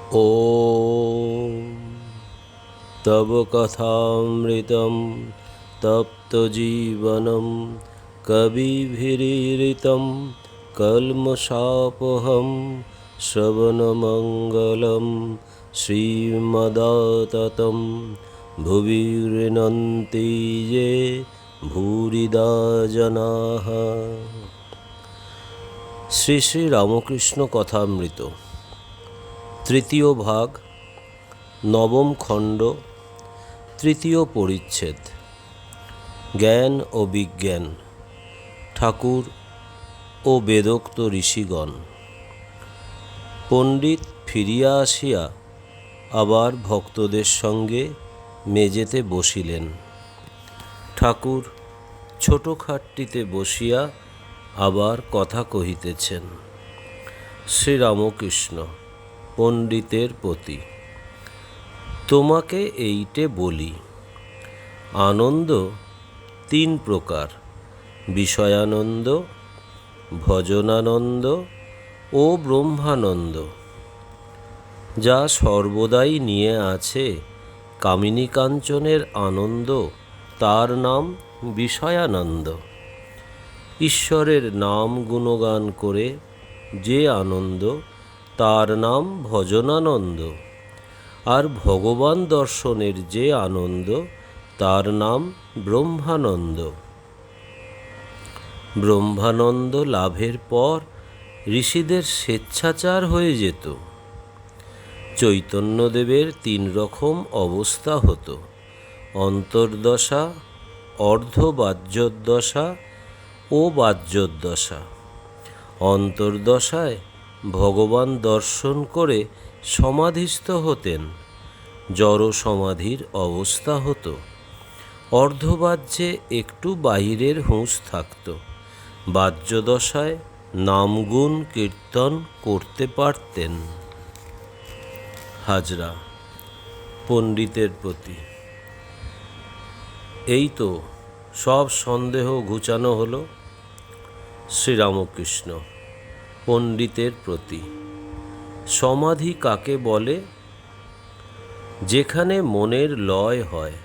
ॐ तव कथामृतं तप्तजीवनं कविभिरीरितं कल्मषापहं श्रवणमङ्गलं श्रीमदाततं भुवि गृह्णन्ति ये भूरिदा जनाः। শ্রী শ্রী রামকৃষ্ণ কথামৃত তৃতীয় ভাগ, নবম খণ্ড, তৃতীয় পরিচ্ছেদ, জ্ঞান ও বিজ্ঞান, ঠাকুর ও বেদোক্ত ঋষিগণ। পণ্ডিত ফিরিয়া আসিয়া আবার ভক্তদের সঙ্গে মেজেতে বসিলেন। ঠাকুর ছোটো খাটটিতে বসিয়া আবার কথা কহিতেছেন। শ্রীরামকৃষ্ণ পণ্ডিতের প্রতি: তোমাকে এইটে বলি, আনন্দ তিন প্রকার: বিষয়ানন্দ, ভজনানন্দ ও ব্রহ্মানন্দ। যা সর্বদাই নিয়ে আছে কামিনী কাঞ্চনের আনন্দ, তার নাম বিষয়ানন্দ। ঈশ্বরের নাম গুণগান করে যে আনন্দ, তার নাম ভজনানন্দ। আর ভগবান দর্শনের যে আনন্দ, তার নাম ব্রহ্মানন্দ। ব্রহ্মানন্দ লাভের পর ঋষিদের স্বেচ্ছাচার হয়ে যেত। চৈতন্যদেবের তিন রকম অবস্থা হতো: অন্তর্দশা, অর্ধবাহ্যোদ্দশা ও বাহ্যোদ্দশা। অন্তর্দশায় ভগবান দর্শন করে সমাধিস্থ হতেন, জড় সমাধির অবস্থা হতো। অর্ধবাহ্যে একটু বাহিরের হুঁশ থাকত। বাহ্যদশায় নামগুণ কীর্তন করতে পারতেন। হাজরা পণ্ডিতের প্রতি: এই তো সব সন্দেহ ঘুচানো হলো। শ্রীরামকৃষ্ণ পণ্ডিতের প্রতি: সমাধি কাকে বলে? যেখানে মনের লয় হয়,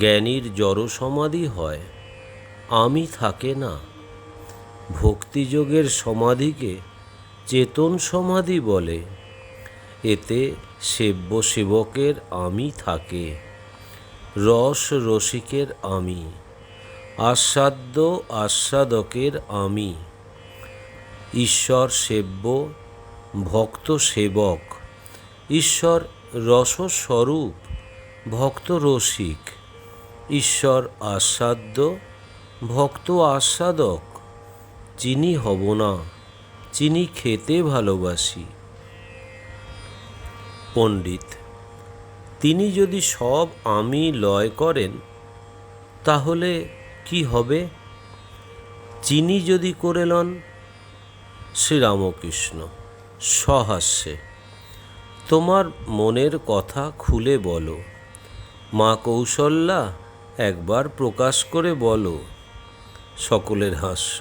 জ্ঞানীর জড় সমাধি হয়, আমি থাকে না। ভক্তিযোগের সমাধিকে চেতন সমাধি বলে। এতে সেব্য সেবকের আমি থাকে, রস রসিকের আমি, আস্বাদ্য আস্বাদকের আমি। ঈশ্বর সেব্য, ভক্ত সেবক। ঈশ্বর রসস্বরূপ, ভক্ত রসিক। ঈশ্বর আস্বাদ্য, ভক্ত আস্বাদক। চিনি হব না, চিনি খেতে ভালোবাসি। পণ্ডিত: তিনি যদি সব আমি লয় করেন, তাহলে কি হবে? চিনি যদি করে লন? শ্রীরামকৃষ্ণ সহাস্যে: তোমার মনের কথা খুলে বলো। মা কৌশল্যা, একবার প্রকাশ করে বলো। সকলের হাস্য।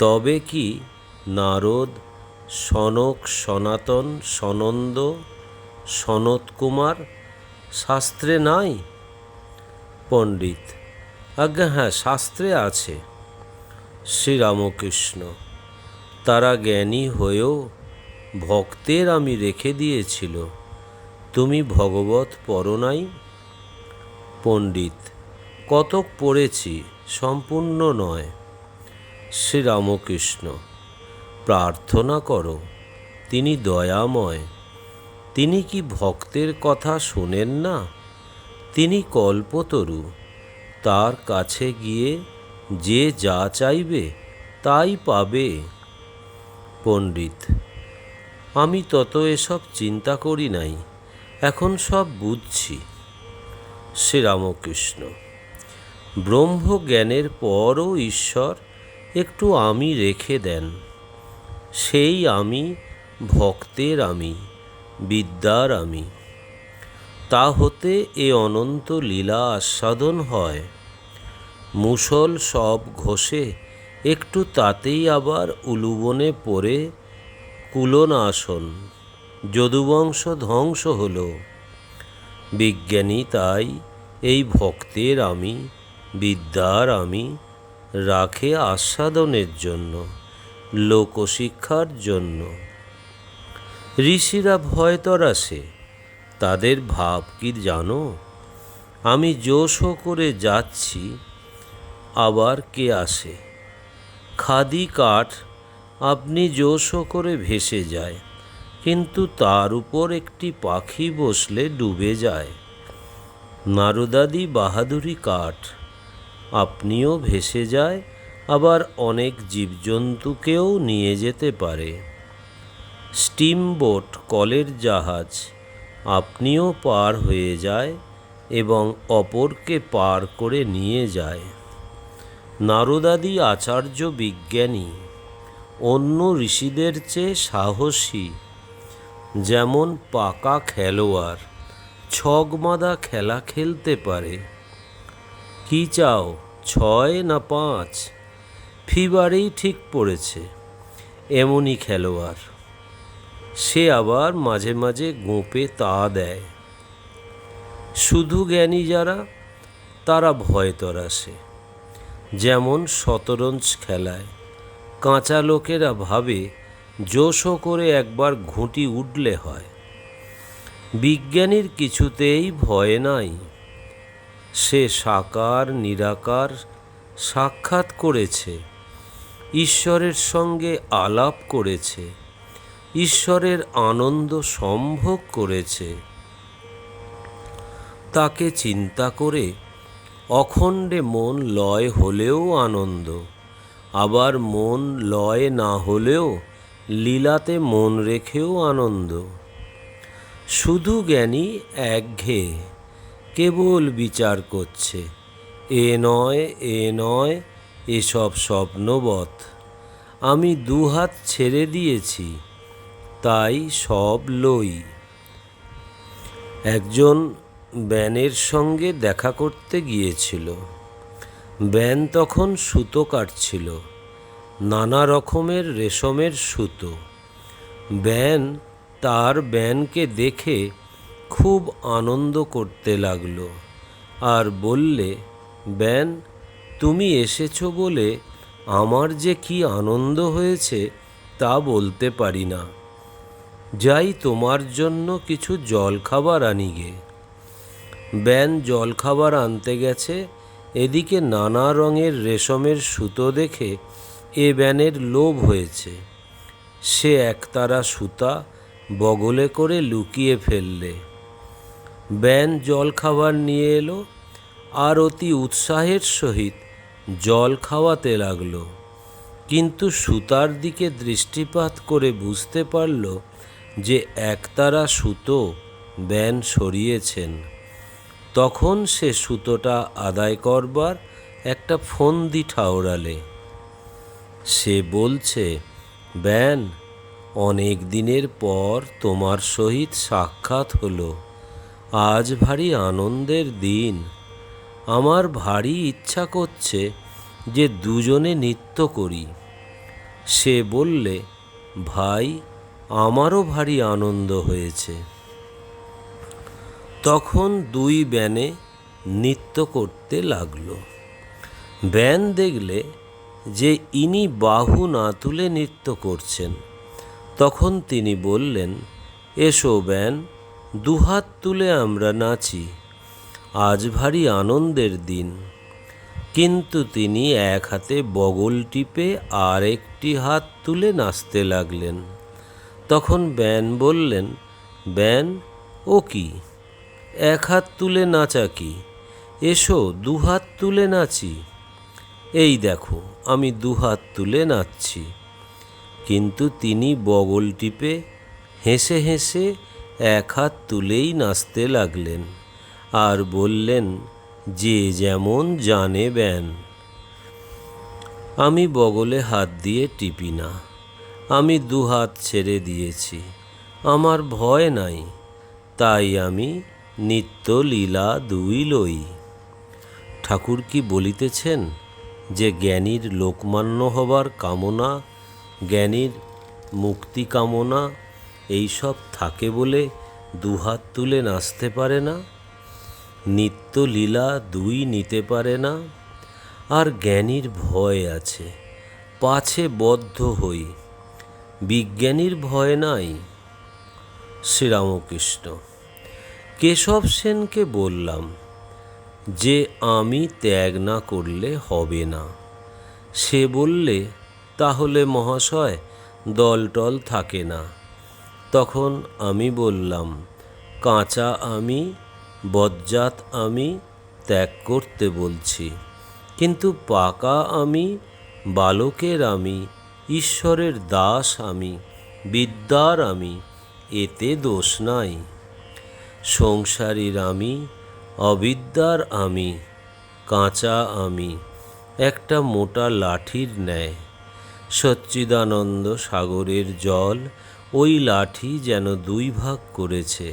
তবে কি নারদ, সনক, সনাতন, সনন্দ, সনৎকুমার শাস্ত্রে নাই? পণ্ডিত: আজ্ঞা হ্যাঁ, শাস্ত্রে আছে। শ্রীরামকৃষ্ণ: তারা জ্ঞানী হয়েও ভক্তের আমি রেখে দিয়েছিল, তুমি ভগবত পড়ো নাই? পণ্ডিত: কতক পড়েছি, সম্পূর্ণ নয়। শ্রীরামকৃষ্ণ: প্রার্থনা করো, তিনি দয়াময়। তিনি কি ভক্তের কথা শোনেন না? তিনি কল্পতরু, তার কাছে গিয়ে যে যা চাইবে তাই পাবে। পণ্ডিত: আমি তত এসব চিন্তা করি নাই, এখন সব বুঝছি। শ্রীরামকৃষ্ণ: ব্রহ্মজ্ঞানের পরও ঈশ্বর একটু আমি রেখে দেন। সেই আমি ভক্তের আমি, বিদ্যার আমি। তা হতে এ অনন্ত লীলা আস্বাদন হয়। মুষল সব ঘষে একটু তাতেই আবার উলুবনে পড়ে কুলনাশন। যদুবংশ ধ্বংস হল। বিজ্ঞানী তাই এই ভক্তের আমি, বিদ্যার আমি রাখে আস্বাদনের জন্য, লোকশিক্ষার জন্য। ঋষিরা ভয় তরাসে, তাদের ভাব কি জানো? আমি জোশ করে যাচ্ছি, আবার কে আসে? খাদি কাঠ আপনি জোশ করে ভেসে যায়, কিন্তু তার উপর একটি পাখি বসলে ডুবে যায়। নারদাদি বাহাদুরি কাঠ, আপনিও ভেসে যায়, আবার অনেক জীবজন্তুকেও নিয়ে যেতে পারে। স্টিমবোট কলের জাহাজ, আপনিও পার হয়ে যায় এবং অপরকে পার করে নিয়ে যায়। নারদাদি আচার্য বিজ্ঞানী, অন্য ঋষিদের চেয়ে সাহসী, যেমন পাকা খেলোয়াড় ছগমাদা খেলা খেলতে পারে। কি চাও, 6 না 5? ফিবারেই ঠিক পড়েছে, এমনই খেলোয়াড়। সে আবার মাঝে মাঝে গোঁপে তা দেয়। শুধু জ্ঞানী যারা, তারা ভয় তরাসে। যেমন শতরঞ্জ খেলায় কাঁচা লোকেরা ভাবে জোশ করে একবার ঘুঁটি উঠলে হয়। বিজ্ঞানীর কিছুতেই ভয় নাই। সে সাকার নিরাকার সাক্ষাৎ করেছে, ঈশ্বরের সঙ্গে আলাপ করেছে, ঈশ্বরের আনন্দ সম্ভোগ করেছে। তাকে চিন্তা করে অখণ্ডে মন লয় হলেও আনন্দ, আবার মন লয় না হলেও লীলাতে মন রেখেও আনন্দ। শুধু জ্ঞানী একঘেয়ে, কেবল বিচার করছে, এ নয় এ নয়, এসব স্বপ্নবৎ। আমি দুহাত ছেড়ে দিয়েছি, তাই সব লই। একজন ব্যানের সঙ্গে দেখা করতে গিয়েছিল। ব্যান তখন সুতো কাটছিল, নানা রকমের রেশমের সুতো। ব্যান তার ব্যানকে দেখে খুব আনন্দ করতে লাগলো আর বললে, ব্যান, তুমি এসেছো বলে আমার যে কি আনন্দ হয়েছে তা বলতে পারি না। যাই তোমার জন্য কিছু জলখাবার আনি গে। ব্যান জলখাবার আনতে গেছে, এদিকে নানা রঙের রেশমের সুতো দেখে এ ব্যানের লোভ হয়েছে। সে একতারা সুতা বগলে করে লুকিয়ে ফেললে। ব্যান জলখাবার নিয়ে এলো আর অতি উৎসাহের সহিত জল খাওয়াতে লাগলো, কিন্তু সুতার দিকে দৃষ্টিপাত করে বুঝতে পারল যে একতারা সুতো ব্যান সরিয়েছেন। তখন সে সুতোটা আদায় করবার একটা ফন্দি ঠাওরালে। সে বলছে, ব্যান, অনেক দিনের পর তোমার সহিত সাক্ষাৎ হলো, আজ ভারী আনন্দের দিন। আমার ভারী ইচ্ছা করছে যে দুজনে নৃত্য করি। সে বললে, ভাই, আমারও ভারী আনন্দ হয়েছে। তখন দুই ব্যানে নৃত্য করতে লাগলো। ব্যান দেখলে যে ইনি বাহু না তুলে নৃত্য করছেন। তখন তিনি বললেন, এসো ব্যান, দুহাত তুলে আমরা নাচি, আজ ভারী আনন্দের দিন। কিন্তু তিনি এক হাতে বগল টিপে আর একটি হাত তুলে নাচতে লাগলেন। তখন ব্যান বললেন, ব্যান, ও কি, এক হাত তুলে নাচা কি? এসো দুহাত তুলে নাচি। এই দেখো, আমি দুহাত তুলে নাচছি। কিন্তু তিনি বগল টিপে হেসে হেসে এক হাত তুলেই নাচতে লাগলেন আর বললেন, যে যেমন জানে ব্যান। আমি বগলে হাত দিয়ে টিপি না, আমি দুহাত ছেড়ে দিয়েছি, আমার ভয় নাই, তাই আমি নিত্য লীলা দুই লই। ঠাকুর কি বলিতেছেন যে জ্ঞানীর লোকমান্য হবার কামনা, জ্ঞানীর মুক্তি কামনা এইসব থাকে বলে দুহাত তুলে নাচতে পারে না, নিত্য লীলা দুই নিতে পারে না। আর জ্ঞানীর ভয় আছে, পাছে বদ্ধ হই, বিজ্ঞানীর ভয় নাই। শ্রীরামকৃষ্ণ। কেশব সেনকে বললাম যে আমি ত্যাগ না করলে হবে না। সে বললে, তাহলে মহাশয় দলটল থাকে না। তখন আমি বললাম, কাঁচা আমি, বজ্জাত আমি ত্যাগ করতে বলছি, কিন্তু পাকা আমি, বালকের আমি, ঈশ্বরের দাস আমি, বিদ্যার আমি, এতে দোষ নাই। সংসারীর আমি, অবিদ্যার আমি, কাঁচা আমি, একটা মোটা লাঠির ন্যায়। সচ্চিদানন্দ সাগরের জল ওই লাঠি যেন দুই ভাগ করেছে,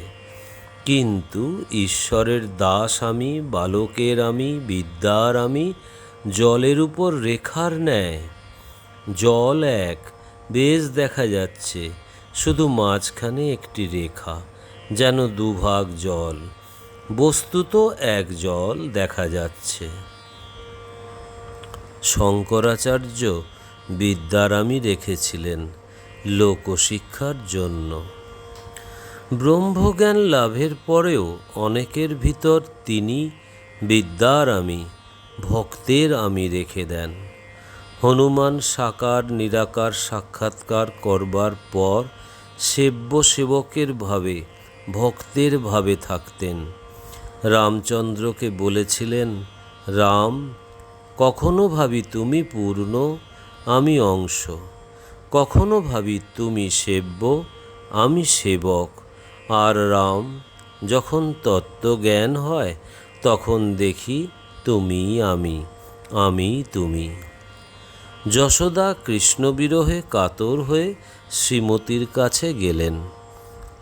কিন্তু ঈশ্বরের দাস আমি, বালকের আমি, বিদ্যার আমি জলের উপর রেখার ন্যায়। জল এক, বেশ দেখা যাচ্ছে, শুধু মাঝখানে একটি রেখা, যেন দুভাগ জল, বস্তুত এক জল দেখা যাচ্ছে। শঙ্করাচার্য বিদ্যারামী রেখেছিলেন লোকশিক্ষার জন্য। ব্রহ্মজ্ঞান লাভের পরেও অনেকের ভিতর তিনি বিদ্যার আমি, ভক্তের আমি রেখে দেন। হনুমান সাকার নিরাকার সাক্ষাৎকার করবার পর সেব্য সেবকের ভাবে, ভক্তের ভাবে থাকতেন। রামচন্দ্রকে বলেছিলেন, রাম, কখনো ভাবি তুমি পূর্ণ, আমি অংশ, কখনো ভাবি তুমি সেব্য, আমি সেবক। আর রাম, যখন তত্ত্বজ্ঞান হয় তখন দেখি তুমি আমি, আমি তুমি। যশোদা কৃষ্ণবিরহে কাতর হয়ে শ্রীমতীর কাছে গেলেন।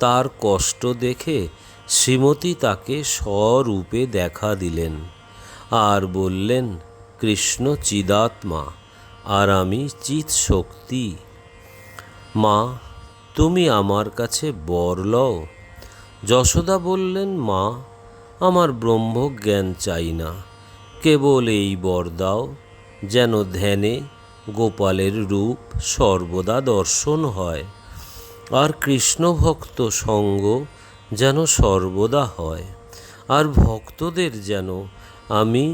তার কষ্ট দেখে শ্রীমতী তাকে স্বরূপে দেখা দিলেন আর বললেন, কৃষ্ণ চিদাত্মা আর আমি চিৎ শক্তি। মা, তুমি আমার কাছে বর লও। যশোদা বললেন, মা, আমার ব্রহ্মজ্ঞান চাই না, কেবল এই বর দাও যেন ধ্যানে গোপালের রূপ সর্বদা দর্শন হয়, আর কৃষ্ণভক্ত সঙ্গ যেন সর্বদা হয়, আর ভক্তদের যেন আমি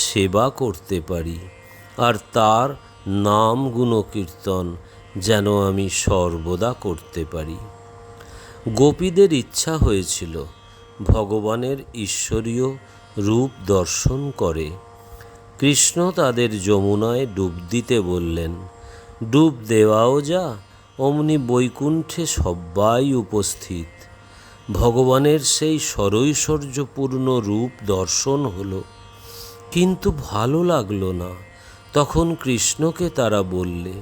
সেবা করতে পারি, আর তার নাম গুণকীর্তন যেন আমি সর্বদা করতে পারি। গোপীদের ইচ্ছা হয়েছিল ভগবানের ঈশ্বরীয় রূপ দর্শন করে। কৃষ্ণ তাদের যমুনায় ডুব দিতে বললেন। ডুব দেওয়াও যা, অমনি বৈকুণ্ঠে সবাই উপস্থিত। ভগবানের সেই সরৈশ্বর্যপূর্ণ রূপ দর্শন হলো, কিন্তু ভালো লাগলো না। তখন কৃষ্ণকে তারা বললে,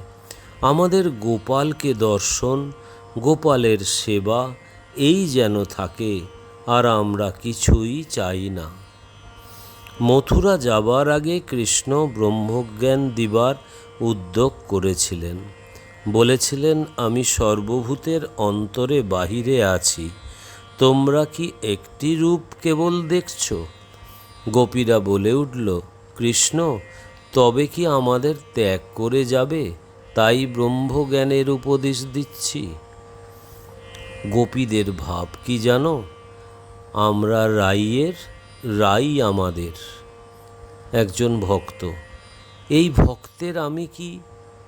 আমাদের গোপালকে দর্শন, গোপালের সেবা এই যেন থাকে, আর আমরা কিছুই চাই না। মথুরা যাবার আগে কৃষ্ণ ব্রহ্মজ্ঞান দিবার উদ্যোগ করেছিলেন। বলেছিলেন, আমি সর্বভূতের অন্তরে বাহিরে আছি, তোমরা কি একটি রূপ কেবল দেখছ? গোপীরা বলে উঠল, কৃষ্ণ, তবে কি আমাদের ত্যাগ করে যাবে, তাই ব্রহ্মজ্ঞানের উপদেশ দিচ্ছি? গোপীদের ভাব কি জানো? আমরা রাইয়ের, রাই আমাদের। একজন ভক্ত, এই ভক্তের আমি কি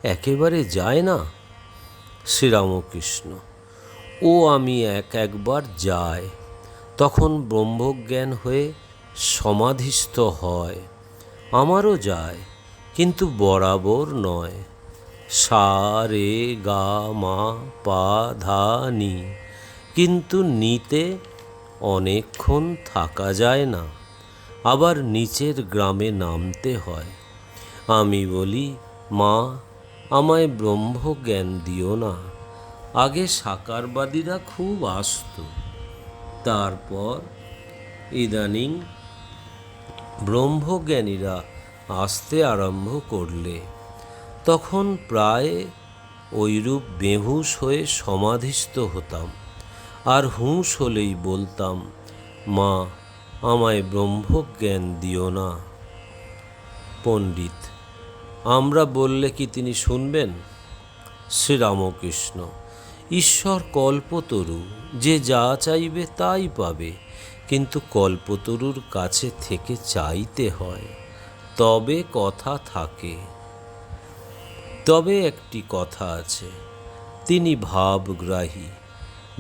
একেবারে যায় না? শ্রীরামকৃষ্ণ, ও আমি একবার যায়, তখন ব্রহ্মজ্ঞান হয়ে সমাধিস্থ হয়। আমারও যায়, কিন্তু বরাবর নয়। সা রে গা মা পা ধা নি, কিন্তু নিতে অনেকক্ষণ থাকা যায় না, আবার নিচের গ্রামে নামতে হয়। আমি বলি, মা, আমায় ব্রহ্মজ্ঞান দিও না। আগে সাকারবাদীরা খুব আসত, তারপর ইদানিং ব্রহ্মজ্ঞানীরা আসতে আরম্ভ করলে, তখন প্রায় ওইরূপ বেহুশ হয়ে সমাধিস্থ হতাম, আর হুঁশ হলেই বলতাম, মা আমায় ব্রহ্মজ্ঞান দিও না। পণ্ডিত: আমরা বললে কি তিনি শুনবেন? শ্রীরামকৃষ্ণ: ঈশ্বর কল্পতরু, যে যা চাইবে তাই পাবে, কিন্তু কল্পতরুর কাছে থেকে চাইতে হয়, তবে কথা থাকে। তবে একটি কথা আছে, তিনি ভাবগ্রাহী,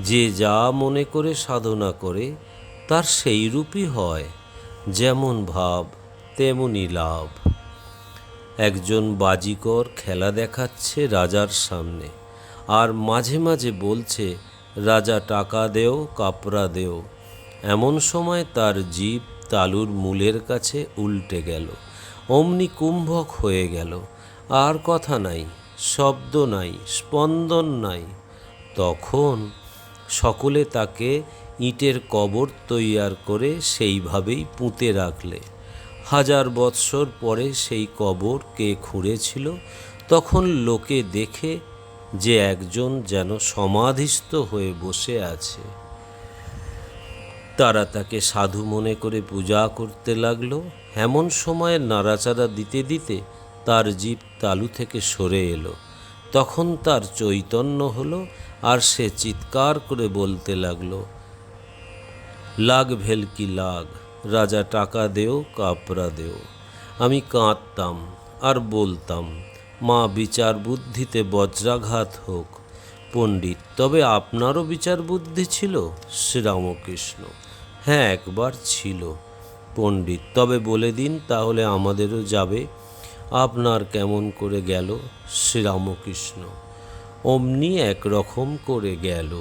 যে যা মনে করে সাধনা করে তার সেই রূপই হয়, যেমন ভাব তেমনি লাভ। একজন বাজিকর খেলা দেখাচ্ছে রাজার সামনে, আর মাঝে মাঝে বলছে, রাজা টাকা দেও, কাপড়া দেও। এমন সময় তার জিভ তালুর মূলের কাছে উল্টে গেল, অমনি কুম্ভক হয়ে গেল, আর কথা নাই, শব্দ নাই, স্পন্দন নাই। তখন সকলে তাকে ইটের কবর তৈয়ার করে সেইভাবেই পুঁতে রাখলে। 1000 বৎসর পরে সেই কবর কে খুঁড়েছিল, তখন লোকে দেখে যে একজন যেন সমাধিস্থ হয়ে বসে আছে। তারা তাকে সাধু মনে করে পূজা করতে লাগলো। এমন সময় নাড়াচাড়া দিতে দিতে তার জিভ তালু থেকে সরে এলো। তখন তার চৈতন্য হলো, আর সে চিৎকার করে বলতে লাগলো, লাগ ভেলকি লাগ, রাজা টাকা দেও, কাপড়া দেও। আমি কাঁদতাম আর বলতাম, মা বিচার বুদ্ধিতে বজ্রাঘাত হোক। পণ্ডিত: তবে আপনারও বিচার বুদ্ধি ছিল? শ্রীরামকৃষ্ণ: হ্যাঁ, একবার ছিল। পণ্ডিত: তবে বলে দিন, তাহলে আমাদেরও যাবে। আপনার কেমন করে গেল? শ্রীরামকৃষ্ণ: অমনি একরকম করে গেল।